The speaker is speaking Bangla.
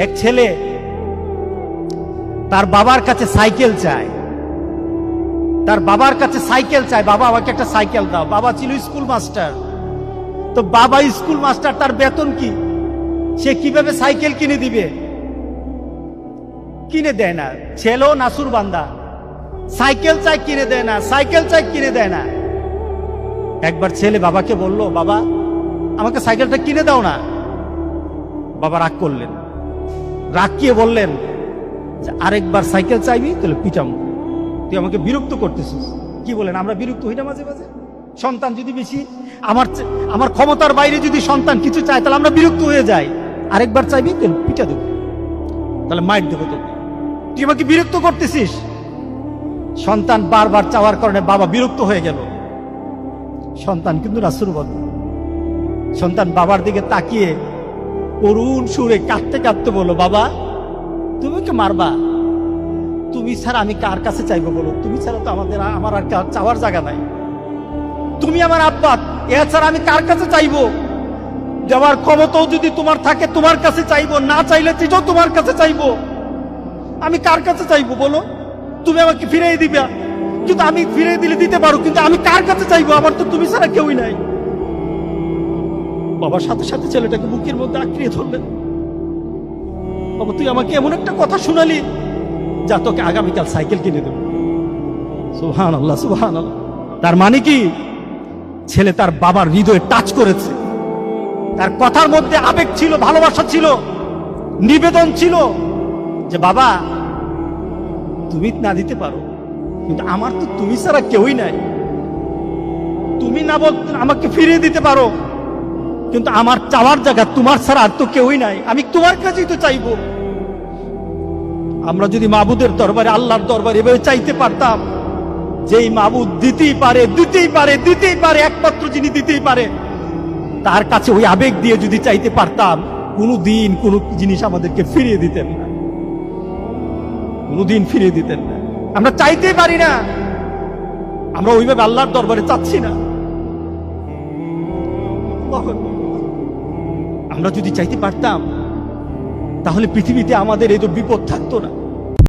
এক ছেলে তার বাবার কাছে সাইকেল চায়, তার বাবার কাছে সাইকেল চায়, বাবা আমাকে একটা সাইকেল দাও। বাবা ছিল স্কুল মাস্টার, তো বাবা স্কুল মাস্টার, তার বেতন কি, সে কিভাবে সাইকেল কিনে দিবে? কিনে দেয় না। ছেলেও নাসুর বান্দা, সাইকেল চাই কিনে দেয় না, সাইকেল চাই কিনে দেয় না। একবার ছেলে বাবাকে বলল, বাবা আমাকে সাইকেলটা কিনে দাও না। বাবা রাগ করলেন, রাগ কিয়ে বললেন যে আরেকবার সাইকেল চাইবি তাহলে পিটাম, তুই আমাকে বিরক্ত করতেছিস। কি বলেন, আমরা বিরক্ত হই না মাঝে মাঝে? সন্তান যদি বেশি আমার ক্ষমতার বাইরে যদি সন্তান কিছু চায় তাহলে আমরা বিরক্ত হয়ে যাই। আরেকবার চাইবি তাহলে পিটা দেবো, তাহলে মাইর দেবো তোকে, তুই আমাকে বিরক্ত করতেছিস। সন্তান বারবার চাওয়ার কারণে বাবা বিরক্ত হয়ে গেল। সন্তান কিন্তু রাসূলুল্লাহ, সন্তান বাবার দিকে তাকিয়ে করুণ সুরে কাঁদতে কাঁদতে বলল, বাবা তুমি ওকে মারবা? তুমি ছাড়া আমি কার কাছে চাইবো বলো? তুমি ছাড়া তো আমার আর চাওয়ার জায়গা নাই। তুমি আমার আব্বা, এছাড়া আমি কার কাছে চাইবো? যাওয়ার ক্ষমতাও যদি তোমার থাকে তোমার কাছে চাইবো, না চাইলে সেটাও তোমার কাছে চাইবো। আমি কার কাছে চাইবো বলো? তুমি আমাকে ফিরিয়ে দিবা, কিন্তু আমি ফিরিয়ে দিলে দিতে পারো, কিন্তু আমি কার কাছে চাইবো? আমার তো তুমি ছাড়া কেউই নাই। বাবার সাথে সাথে ছেলেটাকে বুকের মধ্যে আঁকড়িয়ে ধরলেন। বাবা তুই আমাকে এমন একটা কথা শোনালি, যা তোকে আগামীকাল সাইকেল কিনে দেবো। সুবহানাল্লাহ, সুবহানাল্লাহ। তার মানে কি, ছেলে তার বাবার হৃদয়ে টাচ করেছে। তার কথার মধ্যে আবেগ ছিল, ভালোবাসা ছিল, নিবেদন ছিল যে বাবা তুমি না দিতে পারো, কিন্তু আমার তো তুমি ছাড়া কেউই নাই। তুমি না বল আমাকে ফিরিয়ে দিতে পারো, কিন্তু আমার চাওয়ার জায়গা তোমার ছাড়া আর তো কেউই নাই, আমি তোমার কাছেই তো চাইবো। আমরা যদি মাবুদের দরবারে, আল্লাহর দরবারে এভাবে চাইতে পারতাম, যেই মাবুদ দিতেই পারে, দিতেই পারে, দিতেই পারে, একমাত্র যিনি দিতেই পারে, তার কাছে ওই আবেগ দিয়ে যদি চাইতে পারতাম, কোনোদিন কোনো জিনিস আমাদেরকে ফিরিয়ে দিতেন না, কোনোদিন ফিরিয়ে দিতেন না। আমরা চাইতেই পারি না, আমরা ওইভাবে আল্লাহর দরবারে চাচ্ছি না। আমরা যদি চাইতে পারতাম তাহলে পৃথিবীতে আমাদের এই তো বিপদ থাকতো না।